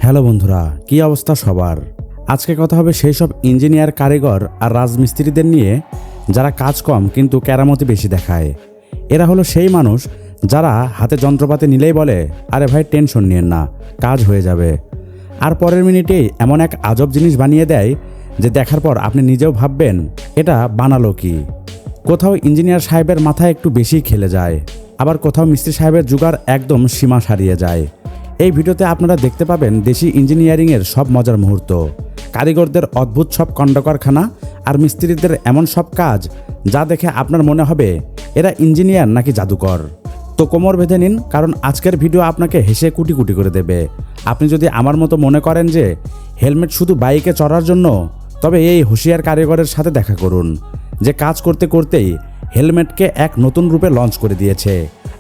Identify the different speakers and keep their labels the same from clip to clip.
Speaker 1: Hello বন্ধুরা, কি অবস্থা সবার? আজকে কথা হবে সেই সব ইঞ্জিনিয়ার, কারিগর আর রাজমিস্ত্রিদের নিয়ে যারা কাজ কম কিন্তু কেরামতি বেশি দেখায়। এরা হলো সেই মানুষ যারা হাতে যন্ত্রপাতি নিলেই বলে, আরে ভাই টেনশন নিয়েন না, কাজ হয়ে যাবে। আর পরের মিনিটেই এমন এক আজব জিনিস বানিয়ে দেয় যে দেখার পর আপনি নিজেও ভাববেন এটা বানালো কি। কোথাও ইঞ্জিনিয়ার সাহেবের মাথায় একটু বেশি খেলে যায়, আবার কোথাও মিস্ত্রি সাহেবের জুগার একদম সীমা সারিয়ে যায়। এই ভিডিওতে আপনারা দেখতে পাবেন দেশি ইঞ্জিনিয়ারিংয়ের সব মজার মুহূর্ত, কারিগরদের অদ্ভুত সব কণ্ডকারখানা আর মিস্ত্রিদের এমন সব কাজ যা দেখে আপনার মনে হবে এরা ইঞ্জিনিয়ার নাকি জাদুকর। তো কোমর বেঁধে নিন, কারণ আজকের ভিডিও আপনাকে হেসে কুটি কুটি করে দেবে। আপনি যদি আমার মতো মনে করেন যে হেলমেট শুধু বাইকে চড়ার জন্য, তবে এই হুঁশিয়ার কারিগরের সাথে দেখা করুন যে কাজ করতে করতেই হেলমেটকে এক নতুন রূপে লঞ্চ করে দিয়েছে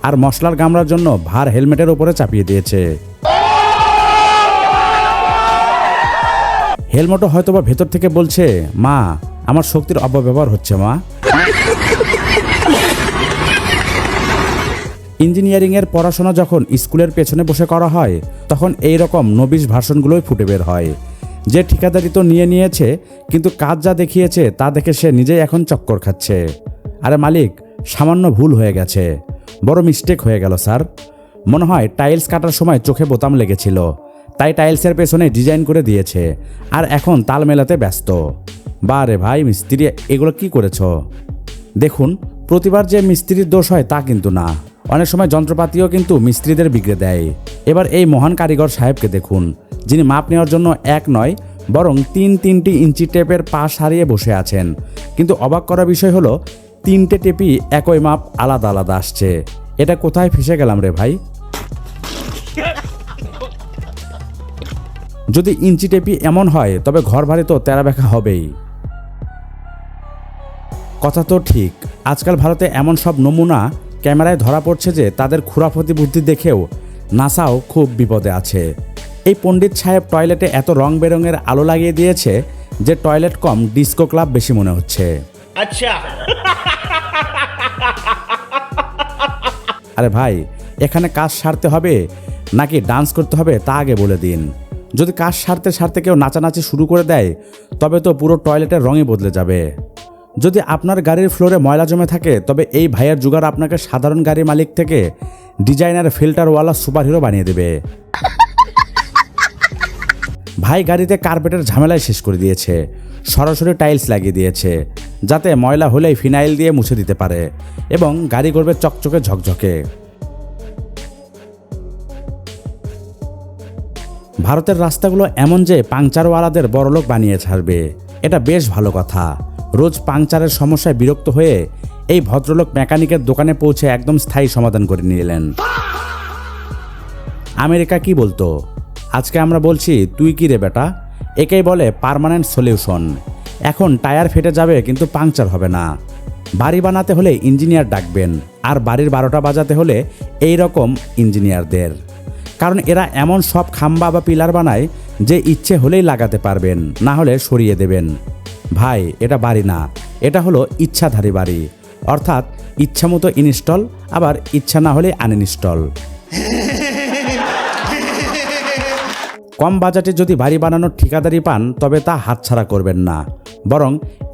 Speaker 1: আর মশলার গামলার জন্য ভার হেলমেটের ওপরে চাপিয়ে দিয়েছে। হেলমেটও হয়তোবা ভেতর থেকে বলছে, মা আমার শক্তির অপব্যবহার হচ্ছে মা। ইঞ্জিনিয়ারিংয়ের পড়াশোনা যখন স্কুলের পেছনে বসে করা হয় তখন এই রকম নবিশ ভার্সনগুলোই ফুটে বের হয়। যে ঠিকাদারি তো নিয়ে নিয়েছে, কিন্তু কাজ যা দেখিয়েছে তা দেখে সে নিজেই এখন চক্কর খাচ্ছে। আরে মালিক, সামান্য ভুল হয়ে গেছে, বড় মিস্টেক হয়ে গেল স্যার। মনে হয় টাইলস কাটার সময় চোখে বোতাম লেগেছিল, তাই টাইলসের পেছনে ডিজাইন করে দিয়েছে আর এখন তাল মেলাতে ব্যস্ত। বারে ভাই মিস্ত্রি, এগুলো কি করেছ? দেখুন, প্রতিবার যে মিস্ত্রির দোষ হয় তা কিন্তু না, অনেক সময় যন্ত্রপাতিও কিন্তু মিস্ত্রিদের বিগড়ে দেয়। এবার এই মহান কারিগর সাহেবকে দেখুন, যিনি মাপ নেওয়ার জন্য এক নয় বরং তিনটি ইঞ্চি টেপের পা সারিয়ে বসে আছেন। কিন্তু অবাক করা বিষয় হলো, তিনটে টেপই একই মাপ আলাদা আলাদা আসছে। এটা কোথায় ফেসে গেলাম রে ভাই? যদি ইঞ্চি টেপি এমন হয় তবে ঘর ভাড়ি তো তেরা ব্যাখা হবেই। কথা তো ঠিক, আজকাল ভারতে এমন সব নমুনা ক্যামেরায় ধরা পড়ছে যে তাদের খুরাফতি বুদ্ধি দেখেও নাসাও খুব বিপদে আছে। এই পণ্ডিত সাহেব টয়লেটে এত রং বেরঙের আলো লাগিয়ে দিয়েছে যে টয়লেট কম ডিস্কো ক্লাব বেশি মনে হচ্ছে। আচ্ছা আরে ভাই, এখানে কাজ সারতে হবে নাকি ডান্স করতে হবে তা আগে বলে দিন। যদি কাজ সারতে সারতে কেউ নাচানাচি শুরু করে দেয় তবে তো পুরো টয়লেটের রঙই বদলে যাবে। যদি আপনার গাড়ির ফ্লোরে ময়লা জমে থাকে তবে এই ভাইয়ের জুগার আপনাকে সাধারণ গাড়ি মালিক থেকে ডিজাইনার ফিল্টারওয়ালা সুপারহিরো বানিয়ে দেবে। ভাই গাড়িতে কার্পেটের ঝামেলায় শেষ করে দিয়েছে, সরাসরি টাইলস লাগিয়ে দিয়েছে যাতে ময়লা হলেই ফিনাইল দিয়ে মুছে দিতে পারে এবং গাড়ি করবে চকচকে ঝকঝকে। ভারতের রাস্তাগুলো এমন যে পাংচারওয়ালাদের বড়লোক বানিয়ে ছাড়বে, এটা বেশ ভালো কথা। রোজ পাংচারের সমস্যায় বিরক্ত হয়ে এই ভদ্রলোক মেকানিকের দোকানে পৌঁছে একদম স্থায়ী সমাধান করে নিলেন। আমেরিকা কি বলতো, আজকে আমরা বলছি তুই কি রে বেটা, একেই বলে পার্মানেন্ট সলিউশন। এখন টায়ার ফেটে যাবে কিন্তু পাংচার হবে না। বাড়ি বানাতে হলে ইঞ্জিনিয়ার ডাকবেন, আর বাড়ির 12টা বাজাতে হলে এই রকম ইঞ্জিনিয়ারদের, কারণ এরা এমন সব খাম্বা বা পিলার বানায় যে ইচ্ছে হলেই লাগাতে পারবেন, না হলে সরিয়ে দেবেন। ভাই এটা বাড়ি না, এটা হলো ইচ্ছাধারী বাড়ি, অর্থাৎ ইচ্ছা মতো ইনস্টল, আবার ইচ্ছা না হলে আনইনস্টল। কম বাজেটে যদি বাড়ি বানানোর ঠিকাদারি পান তবে তা হাতছাড়া করবেন না, বরং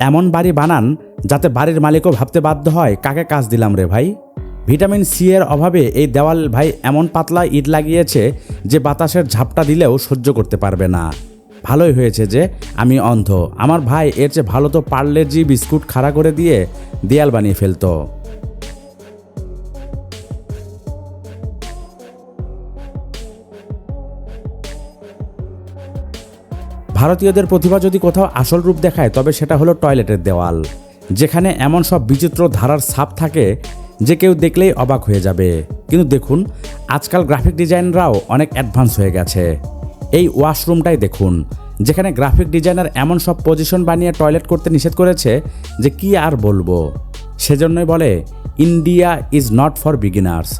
Speaker 1: এমন বাড়ি বানান যাতে বাড়ির মালিকও ভাবতে বাধ্য হয় কাকে কাজ দিলাম রে ভাই। ভিটামিন সি এর অভাবে এই দেওয়াল ভাই এমন পাতলা ইট লাগিয়েছে যে বাতাসের ঝাপটা দিলেও সহ্য করতে পারবে না। ভালোই হয়েছে যে আমি অন্ধ, আমার ভাই এর চেয়ে ভালো তো পার্লে-জি বিস্কুট খাড়া করে দিয়ে দেয়াল বানিয়ে ফেলতো। ভারতীয়দের প্রতিভা যদি কোথাও আসল রূপ দেখায় তবে সেটা হলো টয়লেটের দেওয়াল, যেখানে এমন সব বিচিত্র ধারার ছাপ থাকে যে কেউ দেখলেই অবাক হয়ে যাবে। কিন্তু দেখুন, আজকাল গ্রাফিক ডিজাইনরাও অনেক অ্যাডভান্স হয়ে গেছে। এই ওয়াশরুমটাই দেখুন, যেখানে গ্রাফিক ডিজাইনার এমন সব পজিশন বানিয়ে টয়লেট করতে নিষেধ করেছে যে কি আর বলবো। সেজন্যই বলে India is not for beginners.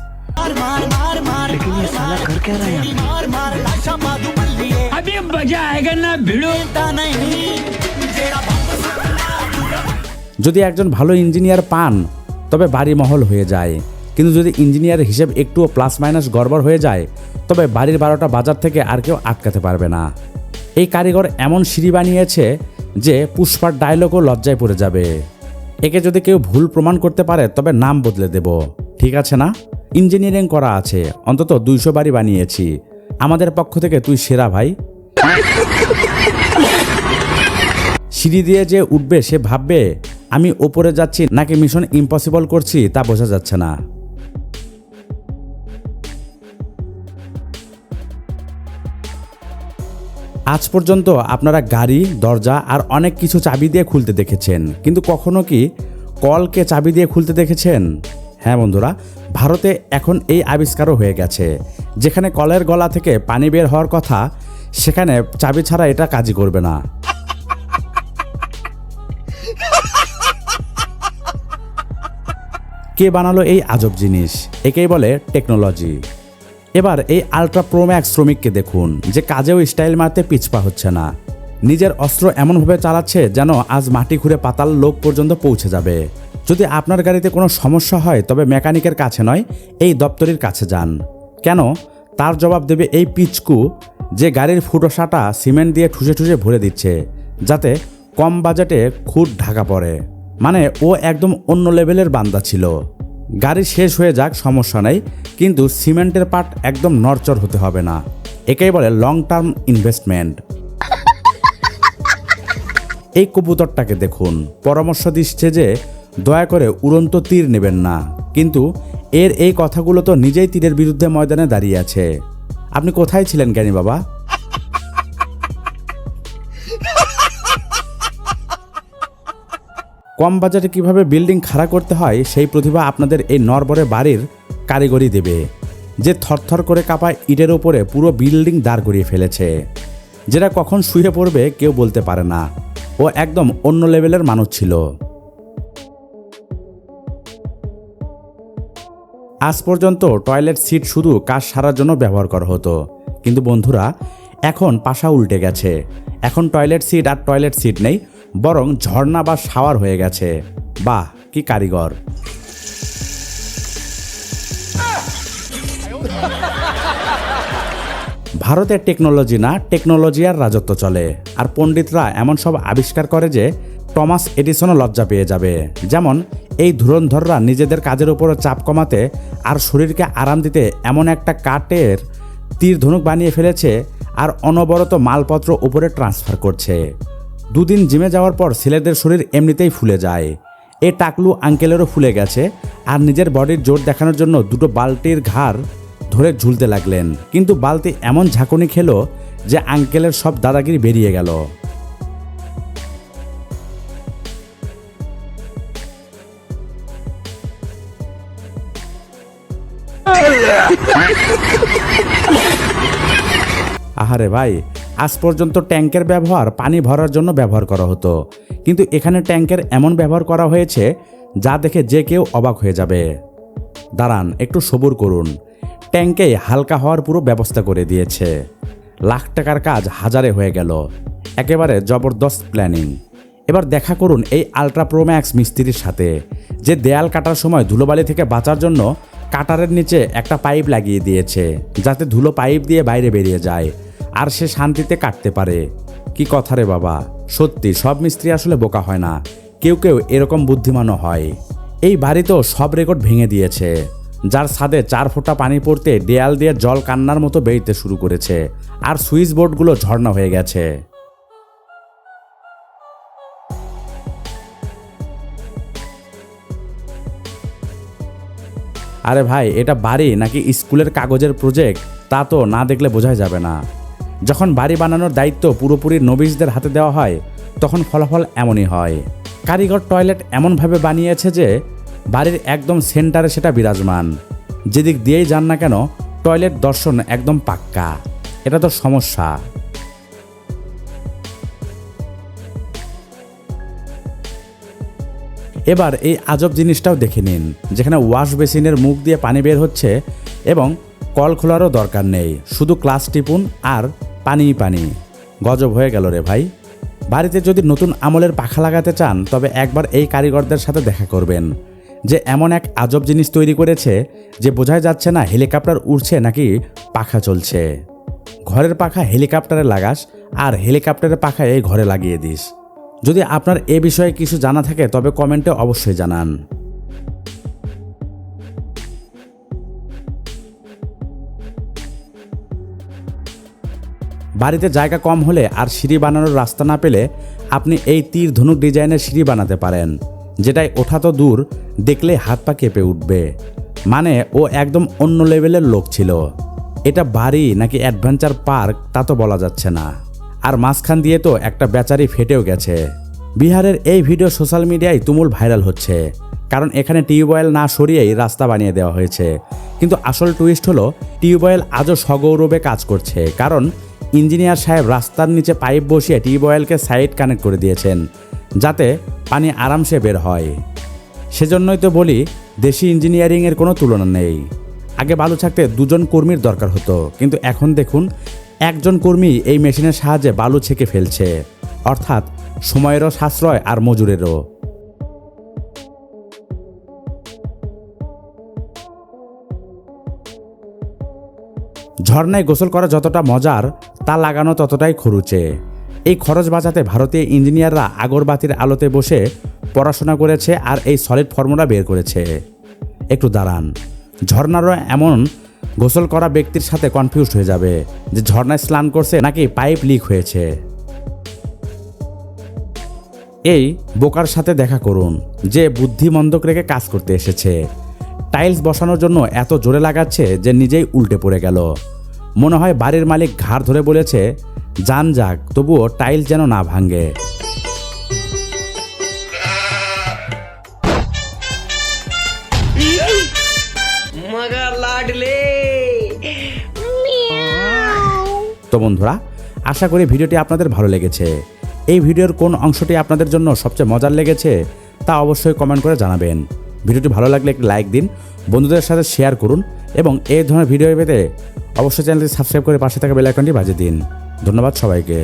Speaker 1: যদি একজন ভালো ইঞ্জিনিয়ার পান তবে বাড়ি মহল হয়ে যায়। কিন্তু যদি ইঞ্জিনিয়ারের হিসেব একটুও প্লাস মাইনাস গড়বড় হয়ে যায় তবে বাড়ির 12টা বাজার থেকে আর কেউ আটকাতে পারবে না। এই কারিগর এমন সিঁড়ি বানিয়েছে যে পুষ্পার ডায়লগও লজ্জায় পড়ে যাবে। একে যদি কেউ ভুল প্রমাণ করতে পারে তবে নাম বদলে দেব, ঠিক আছে না? ইঞ্জিনিয়ারিং করা আছে, অন্তত 200 বাড়ি বানিয়েছি, আমাদের পক্ষ থেকে তুই সেরা ভাই। সিঁড়ি দিয়ে যে উঠবে সে ভাববে আমি ওপরে যাচ্ছি নাকি মিশন ইম্পসিবল করছি তা বোঝা যাচ্ছে না। আজ পর্যন্ত আপনারা গাড়ি, দরজা আর অনেক কিছু চাবি দিয়ে খুলতে দেখেছেন, কিন্তু কখনো কি কলকে চাবি দিয়ে খুলতে দেখেছেন? হ্যাঁ বন্ধুরা, ভারতে এখন এই আবিষ্কারও হয়ে গেছে। যেখানে কলের গলা থেকে পানি বের হওয়ার কথা সেখানে চাবি ছাড়া এটা কাজই করবে না। কে বানালো এই আজব জিনিস? একেই বলে টেকনোলজি। এবার এই আলট্রা প্রো ম্যাক্স শ্রমিককে দেখুন, যে কাজেও স্টাইল মারতে পিছপা হচ্ছে না। নিজের অস্ত্র এমনভাবে চালাচ্ছে যেন আজ মাটি খুঁড়ে পাতাল লোক পর্যন্ত পৌঁছে যাবে। যদি আপনার গাড়িতে কোনো সমস্যা হয় তবে মেকানিকের কাছে নয়, এই দপ্তরির কাছে যান। কেন? তার জবাব দেবে এই পিচকু যে গাড়ির ফুটোসাটা সিমেন্ট দিয়ে ঠুসে ঠুসে ভরে দিচ্ছে যাতে কম বাজেটে খুঁট ঢাকা পড়ে। মানে ও একদম অন্য লেভেলের বান্দা ছিল। গাড়ি শেষ হয়ে যাক সমস্যা নেই, কিন্তু সিমেন্টের পার্ট একদম নড়চড় হতে হবে না। একেই বলে লং টার্ম ইনভেস্টমেন্ট। এই কবুতরটাকে দেখুন, পরামর্শ দিচ্ছে যে দয়া করে উড়ন্ত তীর নেবেন না, কিন্তু এর এই কথাগুলো তো নিজেই তীরের বিরুদ্ধে ময়দানে দাঁড়িয়ে আছে। আপনি কোথায় ছিলেন জ্ঞানী বাবা? কম বাজেটে কিভাবে বিল্ডিং খাড়া করতে হয় সেই প্রতিভা আপনাদের এই নরবরে বাড়ির কারিগরি দেবে, যে থরথর করে কাঁপা ইটের ওপরে পুরো বিল্ডিং দাঁড় করিয়ে ফেলেছে। যেটা কখন শুয়ে পড়বে কেউ বলতে পারে না। ও একদম অন্য লেভেলের মানুষ ছিল। আজ পর্যন্ত টয়লেট সিট শুধু কাজ সারার জন্য ব্যবহার করা হতো, কিন্তু বন্ধুরা এখন পাশা উল্টে গেছে। এখন টয়লেট সিট আর টয়লেট সিট নেই, বরং ঝর্ণা বা শাওয়ার হয়ে গেছে। বাহ, কি কারিগর! ভারতে টেকনোলজি না, টেকনোলজি আর রাজত্ব চলে। আর পণ্ডিতরা এমন সব আবিষ্কার করে যে টমাস এডিসনও লজ্জা পেয়ে যাবে। যেমন এই ধুরন্ধররা নিজেদের কাজের উপর চাপ কমাতে আর শরীরকে আরাম দিতে এমন একটা কাঠের তীর ধনুক বানিয়ে ফেলেছে আর অনবরত মালপত্র উপরে ট্রান্সফার করছে। 2 দিন জিমে যাওয়ার পর ছেলেদের শরীর এমনিতেই ফুলে যায়। এই টাকলু আঙ্কেলেরও ফুলে গেছে আর নিজের বডির জোর দেখানোর জন্য 2টো বালতির ঘাড় ধরে ঝুলতে লাগলেন, কিন্তু বালতি এমন ঝাঁকুনি খেলো যে আঙ্কেলের সব দাদাগিরি বেরিয়ে গেল। আহারে ভাই, আজ পর্যন্ত ট্যাঙ্কের ব্যবহার পানি ভরার জন্য ব্যবহার করা হতো, কিন্তু এখানে ট্যাঙ্কের এমন ব্যবহার করা হয়েছে যা দেখে যে কেউ অবাক হয়ে যাবে। দাঁড়ান, একটু সবুর করুন। ট্যাঙ্কে হালকা হওয়ার পুরো ব্যবস্থা করে দিয়েছে। লাখ টাকার কাজ হাজারে হয়ে গেল। একেবারে জবরদস্ত প্ল্যানিং। এবার দেখা করুন এই আলট্রা প্রো ম্যাক্স মিস্ত্রির সাথে, যে দেয়াল কাটার সময় ধুলোবালি থেকে বাঁচার জন্য কাটারের নিচে একটা পাইপ লাগিয়ে দিয়েছে যাতে ধুলো পাইপ দিয়ে বাইরে বেরিয়ে যায় আর সে শান্তিতে কাটতে পারে। কি কথা রে বাবা! সত্যি সব মিস্ত্রি আসলে বোকা হয় না, কেউ কেউ এরকম বুদ্ধিমানও হয়। এই বাড়ি তো সব রেকর্ড ভেঙে দিয়েছে। যার ছাদে 4 ফোঁটা পানি পড়তে দেয়াল দিয়ে জল কান্নার মতো বেরিতে শুরু করেছে আর সুইচ বোর্ডগুলো ঝর্ণা হয়ে গেছে। আরে ভাই, এটা বাড়ি নাকি স্কুলের কাগজের প্রজেক্ট তা তো না দেখলে বোঝাই যাবে না। যখন বাড়ি বানানোর দায়িত্ব পুরোপুরি নবিশদের হাতে দেওয়া হয় তখন ফলাফল এমনই হয়। কারিগর টয়লেট এমনভাবে বানিয়েছে যে বাড়ির একদম সেন্টারে সেটা বিরাজমান। যেদিক দিয়েই যান না কেন টয়লেট দর্শন একদম পাক্কা। এটা তো সমস্যা। এবার এই আজব জিনিসটাও দেখে নিন, যেখানে ওয়াশ বেসিনের মুখ দিয়ে পানি বের হচ্ছে এবং কল খোলারও দরকার নেই, শুধু ক্লাচ টিপুন আর পানিই পানি। গজব হয়ে গেল রে ভাই। বাড়িতে যদি নতুন আমলের পাখা লাগাতে চান তবে একবার এই কারিগরদের সাথে দেখা করবেন, যে এমন এক আজব জিনিস তৈরি করেছে যে বোঝাই যাচ্ছে না হেলিকপ্টার উড়ছে নাকি পাখা চলছে। ঘরের পাখা হেলিকপ্টারে লাগাস আর হেলিকপ্টারের পাখা এই ঘরে লাগিয়ে দিস। যদি আপনার এ বিষয়ে কিছু জানা থাকে তবে কমেন্টে অবশ্যই জানান। বাড়িতে জায়গা কম হলে আর সিঁড়ি বানানোর রাস্তা না পেলে আপনি এই তীর ধনুক ডিজাইনের সিঁড়ি বানাতে পারেন, যেটাই ওঠা তো দূর, দেখলে হাত পা কেঁপে উঠবে। মানে ও একদম অন্য লেভেলের লোক ছিল। এটা বাড়ি নাকি অ্যাডভেঞ্চার পার্ক তা তো বলা যাচ্ছে না। আর মাঝখান দিয়ে তো একটা বেচারি ফেটেও গেছে। বিহারের এই ভিডিও সোশ্যাল মিডিয়ায় তুমুল ভাইরাল হচ্ছে, কারণ এখানে টিউবওয়েল না সরিয়েই রাস্তা বানিয়ে দেওয়া হয়েছে। কিন্তু আসল টুইস্ট হলো টিউবওয়েল আজও সগৌরবে কাজ করছে, কারণ ইঞ্জিনিয়ার সাহেব রাস্তার নিচে পাইপ বসিয়ে টিউবওয়েলকে সাইড কানেক্ট করে দিয়েছেন যাতে পানি আরামসে বের হয়। সেজন্যই তো বলি দেশি ইঞ্জিনিয়ারিংয়ের কোনো তুলনা নেই। আগে বালু ছাকতে 2 জন কর্মীর দরকার হতো, কিন্তু এখন দেখুন একজন কর্মী এই মেশিনের সাহায্যে বালু ছেঁকে ফেলছে। অর্থাৎ সময়েরও সাশ্রয় আর মজুরেরও। ঝর্ণায় গোসল করা যতটা মজার, তা লাগানো ততটাই খরুচে। এই খরচ বাঁচাতে ভারতীয় ইঞ্জিনিয়াররা আগরবাতির আলোতে বসে পড়াশোনা করেছে আর এই সলিড ফর্মুলা বের করেছে। একটু দাঁড়ান, ঝর্ণারও এমন গোসল করা ব্যক্তির সাথে কনফিউজড হয়ে যাবে যে ঝর্ণায় স্নান করছে নাকি পাইপ লিক হয়েছে। এই বোকার সাথে দেখা করুন যে বুদ্ধি মন্দক রেখে কাজ করতে এসেছে। টাইলস বসানোর জন্য এত জোরে লাগাচ্ছে যে নিজেই উল্টে পড়ে গেল। মনে হয় বাড়ির মালিক ঘাড় ধরে বলেছে যান যাক, তবুও টাইলস যেন না ভাঙে। তো বন্ধুরা, আশা করি ভিডিওটি আপনাদের ভালো লেগেছে। এই ভিডিওর কোন অংশটি আপনাদের জন্য সবচেয়ে মজার লেগেছে তা অবশ্যই কমেন্ট করে জানাবেন। ভিডিওটি ভালো লাগলে একটি লাইক দিন, বন্ধুদের সাথে শেয়ার করুন এবং এই ধরনের ভিডিও পেতে অবশ্যই চ্যানেলটি সাবস্ক্রাইব করে পাশে থাকা বেল আইকনটি বাজিয়ে দিন। ধন্যবাদ সবাইকে।